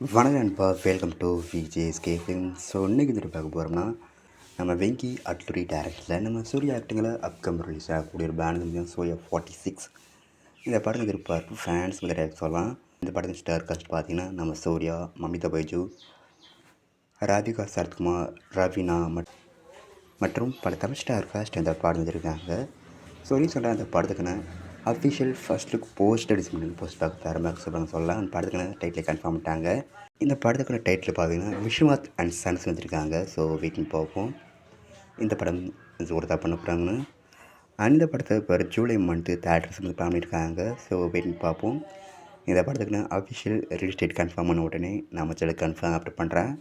வணக்கம் நண்பா, welcome to VJSK film. So இன்றைக்கி வந்துட்டு பார்க்க போகிறோம்னா, நம்ம வெங்கி அட்லூரி டேரக்டரில் நம்ம சூர்யா ஆக்டிங்கில் அப்கம் ரிலீஸ் ஆகக்கூடிய ஒரு பேண்ட் தான் சூர்யா 46. இந்த படத்துக்கு எதிர்பார்ப்பு ஃபேன்ஸ் வந்து சொல்லலாம். இந்த படத்தின் ஸ்டார் காஸ்ட் பார்த்திங்கன்னா, நம்ம சூர்யா, மமிதா பைஜு, ராதிகா சரத்குமார், ரவீனா மற்றும் பல தமிழ் ஸ்டார் காஸ்ட் இந்த படம் வந்துருக்காங்க. ஸோ ரீசெண்டாக அந்த படத்துக்கான official first look poster post பார்க்க தரமாக சொல்லலாம். அந்த படத்துக்கான டைட்டில் கன்ஃபார்ம் பண்ணிட்டாங்க. இந்த படத்துக்கான டைட்டில் பார்த்தீங்கன்னா விஸ்வநாத் அண்ட் சன்ஸ் வந்துருக்காங்க. ஸோ வெயிட்டிங் பார்ப்போம் இந்த படம் ஒரு பண்ண போகிறாங்கன்னு. அந்த படத்தை இப்போ ஜூலை மந்த்து தேட்டர்ஸ் வந்து பிளான் பண்ணியிருக்காங்க. ஸோ வெயிட்டிங் பார்ப்போம். இந்த படத்துக்குன்னு அஃபிஷியல் ரிலீஸ் டேட் கன்ஃபார்ம் பண்ண உடனே நம்ம சேனல் கன்ஃபார்ம் அப்டேட் பண்ணுறேன்.